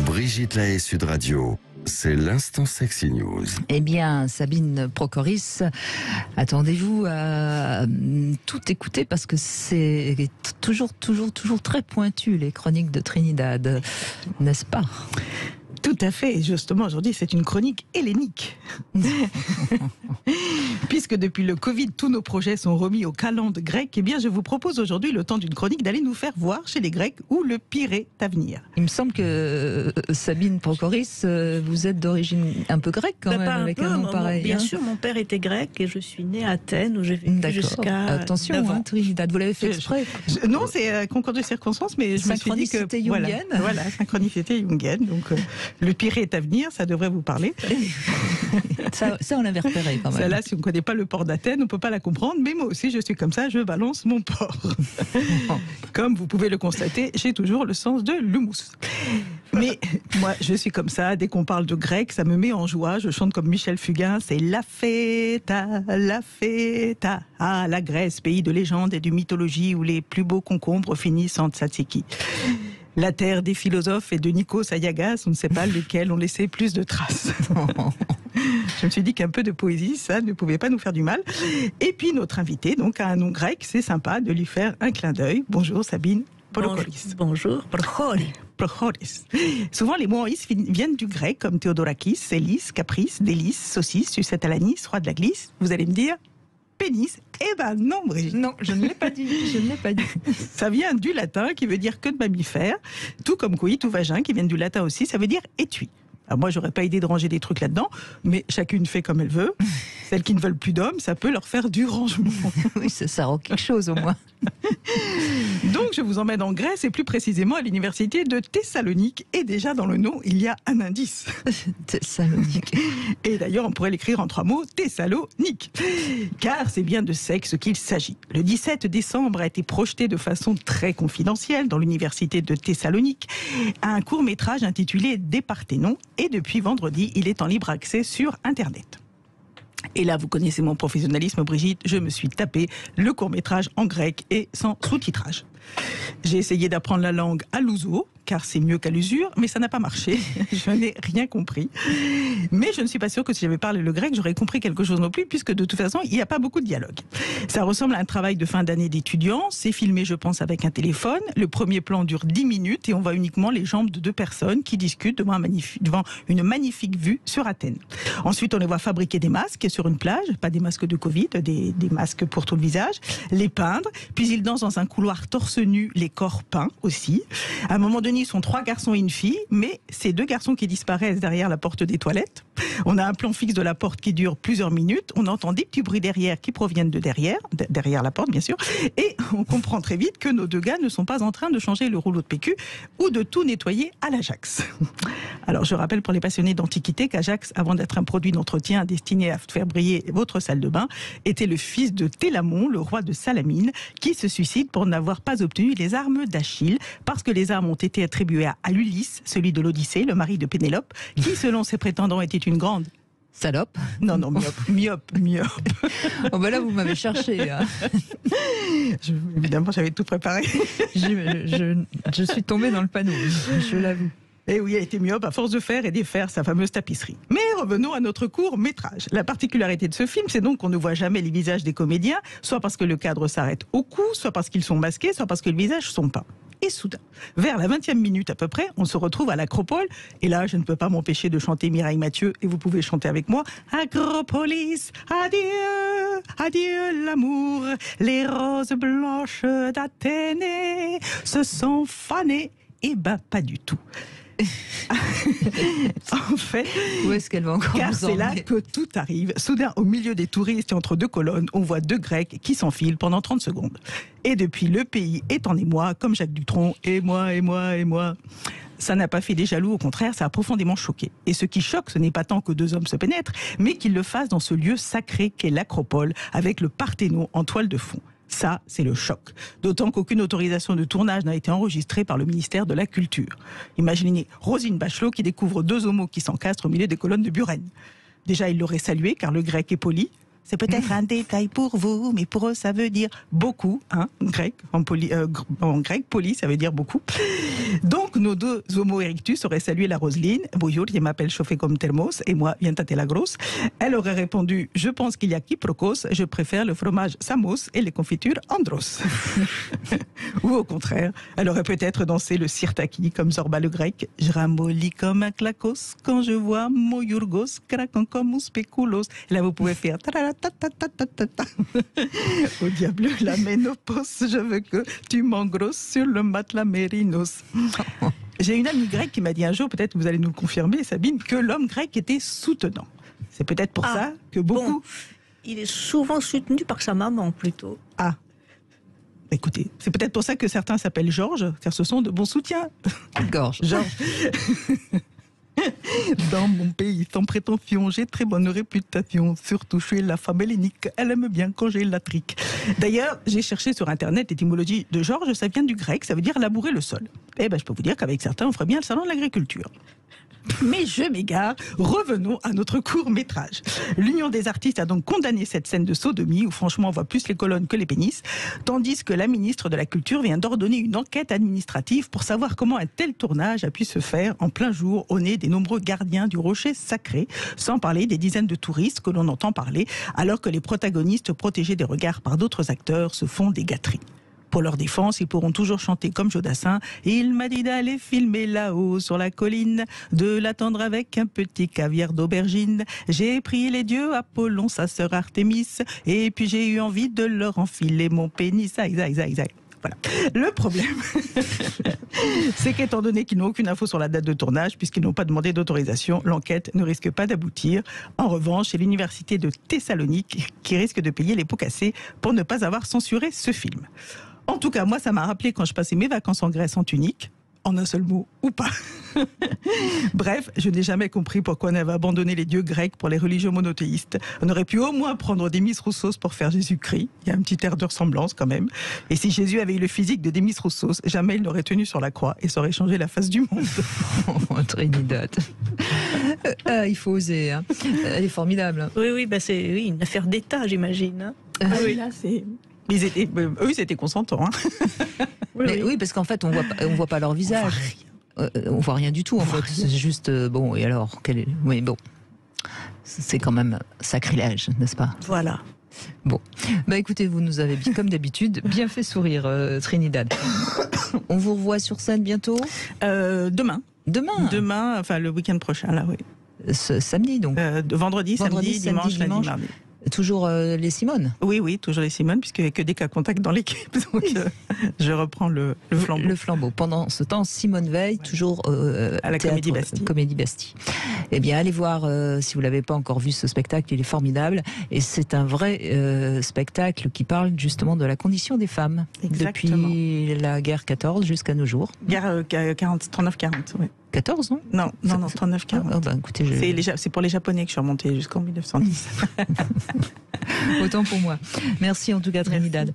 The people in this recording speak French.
Brigitte Lahaie, Sud Radio. C'est l'instant Sexy News. Eh bien, Sabine Procoris, attendez-vous à tout écouter parce que c'est toujours très pointu, les chroniques de Trinidad, n'est-ce pas ? Tout à fait, et justement aujourd'hui c'est une chronique hellénique. Puisque depuis le Covid, tous nos projets sont remis au calendrier grec, eh bien je vous propose aujourd'hui, le temps d'une chronique, d'aller nous faire voir chez les Grecs où le pire est à venir. Il me semble que Sabine Procoris, vous êtes d'origine un peu grecque quand même, avec un nom pareil. Bien sûr, mon père était grec et je suis née à Athènes où j'ai vécu jusqu'à Attention, 9 ans. Trinidad, vous l'avez fait exprès. Non, c'est concours de circonstances, mais je me suis dit que... Synchronicité jungienne. Voilà, synchronicité jungienne, donc... Le pire est à venir, ça devrait vous parler. Ça on l'avait repéré quand même. Celle-là, si on ne connaît pas le port d'Athènes, on ne peut pas la comprendre, mais moi aussi, je suis comme ça, je balance mon port. Comme vous pouvez le constater, j'ai toujours le sens de l'houmous. Mais moi, je suis comme ça, dès qu'on parle de grec, ça me met en joie, je chante comme Michel Fugain, c'est la feta, ah, la Grèce, pays de légende et de mythologie où les plus beaux concombres finissent en tzatziki. La terre des philosophes et de Nikos Ayagas, on ne sait pas lesquels ont laissé plus de traces. Je me suis dit qu'un peu de poésie, ça ne pouvait pas nous faire du mal. Et puis notre invité, donc a un nom grec, c'est sympa de lui faire un clin d'œil. Bonjour Sabine Procoris. Bonjour, Procoris. Souvent les mots en is viennent du grec, comme Théodorakis, hélice, caprice, délice, saucisse, sucette à l'anis, roi de la glisse. Vous allez me dire pénis. Eh ben non, Brigitte. Non, je ne l'ai pas dit, Ça vient du latin qui veut dire queue de mammifère, tout comme coït ou vagin qui viennent du latin aussi, ça veut dire étui. Alors moi, j'aurais pas idée de ranger des trucs là-dedans, mais chacune fait comme elle veut. Celles qui ne veulent plus d'hommes, ça peut leur faire du rangement. Oui, ça rend quelque chose au moins. Donc je vous emmène en Grèce et plus précisément à l'université de Thessalonique. Et déjà dans le nom, il y a un indice. Thessalonique. Et d'ailleurs, on pourrait l'écrire en 3 mots, Thessalonique. Car c'est bien de sexe qu'il s'agit. Le 17 décembre a été projeté de façon très confidentielle dans l'université de Thessalonique un court-métrage intitulé Des Parthénons. Et depuis vendredi, il est en libre accès sur Internet. Et là, vous connaissez mon professionnalisme, Brigitte, je me suis tapé le court-métrage en grec et sans sous-titrage. J'ai essayé d'apprendre la langue à l'ouzo, car c'est mieux qu'à l'usure, mais ça n'a pas marché. Je n'ai rien compris. Mais je ne suis pas sûre que si j'avais parlé le grec, j'aurais compris quelque chose non plus, puisque de toute façon, il n'y a pas beaucoup de dialogue. Ça ressemble à un travail de fin d'année d'étudiant. C'est filmé, je pense, avec un téléphone. Le premier plan dure 10 minutes et on voit uniquement les jambes de 2 personnes qui discutent devant une magnifique vue sur Athènes. Ensuite, on les voit fabriquer des masques sur une plage, pas des masques de Covid, des masques pour tout le visage, les peindre, puis ils dansent dans un couloir torse nu, les corps peints aussi. À un moment donné, ils sont 3 garçons et une fille, mais c'est 2 garçons qui disparaissent derrière la porte des toilettes. On a un plan fixe de la porte qui dure plusieurs minutes. On entend des petits bruits derrière qui proviennent de derrière la porte, bien sûr. Et on comprend très vite que nos 2 gars ne sont pas en train de changer le rouleau de PQ ou de tout nettoyer à l'Ajax. Alors, je rappelle pour les passionnés d'Antiquité qu'Ajax, avant d'être un produit d'entretien destiné à faire briller votre salle de bain, était le fils de Télamon, le roi de Salamine, qui se suicide pour n'avoir pas obtenu les armes d'Achille, parce que les armes ont été attribuées à Ulysse, celui de l'Odyssée, le mari de Pénélope, qui, selon ses prétendants, était une grande salope. Non, myope. Oh ben là, vous m'avez cherché. Hein. Évidemment, j'avais tout préparé. Je suis tombée dans le panneau, je l'avoue. Et oui, elle était myope à force de faire et défaire sa fameuse tapisserie. Mais revenons à notre court-métrage. La particularité de ce film, c'est donc qu'on ne voit jamais les visages des comédiens, soit parce que le cadre s'arrête au cou, soit parce qu'ils sont masqués, soit parce que les visages sont peints. Et soudain, vers la 20e minute à peu près, on se retrouve à l'Acropole. Et là, je ne peux pas m'empêcher de chanter Mireille Mathieu, et vous pouvez chanter avec moi. Acropolis, adieu, adieu l'amour, les roses blanches d'Athénée se sont fanées. Eh ben, pas du tout. En fait, où est-ce qu'elle va encore car nous c'est là emmener ? que tout arrive. Soudain, au milieu des touristes et entre 2 colonnes, on voit 2 Grecs qui s'enfilent pendant 30 secondes. Et depuis, le pays est en émoi, comme Jacques Dutronc, et moi. Ça n'a pas fait des jaloux, au contraire, ça a profondément choqué. Et ce qui choque, ce n'est pas tant que 2 hommes se pénètrent, mais qu'ils le fassent dans ce lieu sacré qu'est l'Acropole, avec le Parthénon en toile de fond. Ça, c'est le choc. D'autant qu'aucune autorisation de tournage n'a été enregistrée par le ministère de la Culture. Imaginez Roselyne Bachelot qui découvre 2 homos qui s'encastrent au milieu des colonnes de Buren. Déjà, il l'aurait salué, car le grec est poli. C'est peut-être un détail pour vous, mais pour eux, ça veut dire beaucoup. Hein, grec, en grec, poli, ça veut dire beaucoup. Donc, nos deux homo erectus auraient salué la Roselyne. Bonjour, je m'appelle chauffé comme thermos, et moi, viens tâter la grosse. Elle aurait répondu, je pense qu'il y a quiprocos, je préfère le fromage Samos et les confitures Andros. Ou au contraire, elle aurait peut-être dansé le sirtaki comme Zorba le grec. Je ramollis comme un clacos quand je vois mon Yurgos craquant comme un spéculos. Et là, vous pouvez faire au diable la ménopause, je veux que tu m'engrosses sur le matelas mérinos. J'ai une amie grecque qui m'a dit un jour, peut-être que vous allez nous le confirmer, Sabine, que l'homme grec était soutenant. C'est peut-être pour ça que beaucoup... Bon, il est souvent soutenu par sa maman, plutôt. Ah, écoutez, c'est peut-être pour ça que certains s'appellent Georges, car ce sont de bons soutiens. Gorge. Georges. Dans mon pays, sans prétention, j'ai très bonne réputation. Surtout, je suis la femme hellénique. Elle aime bien quand j'ai la trique. D'ailleurs, j'ai cherché sur Internet l'étymologie de Georges. Ça vient du grec, ça veut dire labourer le sol. Eh ben, je peux vous dire qu'avec certains, on ferait bien le salon de l'agriculture. Mais je m'égare, revenons à notre court-métrage. L'Union des artistes a donc condamné cette scène de sodomie où franchement on voit plus les colonnes que les pénis, tandis que la ministre de la Culture vient d'ordonner une enquête administrative pour savoir comment un tel tournage a pu se faire en plein jour au nez des nombreux gardiens du rocher sacré, sans parler des dizaines de touristes que l'on entend parler, alors que les protagonistes protégés des regards par d'autres acteurs se font des gâteries. Pour leur défense, ils pourront toujours chanter comme Jodassin. Il m'a dit d'aller filmer là-haut sur la colline, de l'attendre avec un petit caviar d'aubergine. J'ai prié les dieux, Apollon, sa sœur Artémis, et puis j'ai eu envie de leur enfiler mon pénis. Voilà. Le problème, c'est qu'étant donné qu'ils n'ont aucune info sur la date de tournage, puisqu'ils n'ont pas demandé d'autorisation, l'enquête ne risque pas d'aboutir. En revanche, c'est l'université de Thessalonique qui risque de payer les pots cassés pour ne pas avoir censuré ce film. En tout cas, moi, ça m'a rappelé quand je passais mes vacances en Grèce en tunique, en un seul mot ou pas. Bref, je n'ai jamais compris pourquoi on avait abandonné les dieux grecs pour les religions monothéistes. On aurait pu au moins prendre Démis Roussos pour faire Jésus-Christ. Il y a un petit air de ressemblance quand même. Et si Jésus avait eu le physique de Démis Roussos, jamais il n'aurait tenu sur la croix et ça aurait changé la face du monde. Oh, Trinidad. Il faut oser. Hein. Elle est formidable. Oui, c'est une affaire d'État, j'imagine. Hein. Oui, là, c'est... Eux, ils étaient consentants. Hein. Oui, parce qu'en fait, on voit pas leur visage. On voit rien du tout, en fait. C'est juste, bon, et alors oui, bon. C'est quand même sacrilège, n'est-ce pas? Voilà. Bon. Écoutez, vous nous avez, comme d'habitude, bien fait sourire, Trinidad. On vous revoit sur scène bientôt? Demain. Demain, enfin, le week-end prochain, là, oui. Samedi, donc? Vendredi, samedi, dimanche, lundi, mardi. Toujours les Simones? Oui, toujours les Simones, puisqu'il n'y a que des cas contacts dans l'équipe. Donc, je reprends le flambeau. Le flambeau. Pendant ce temps, Simone Veil, toujours à la Comédie Bastille. Comédie Bastille. Eh bien, allez voir, si vous ne l'avez pas encore vu, ce spectacle, il est formidable. Et c'est un vrai spectacle qui parle justement de la condition des femmes. Exactement. Depuis la guerre 14 jusqu'à nos jours. Guerre 39-40, oui. 14, non? Non, 39-40. Écoutez, c'est pour les Japonais que je suis remontée jusqu'en 1910. Autant pour moi. Merci en tout cas, Trinidad.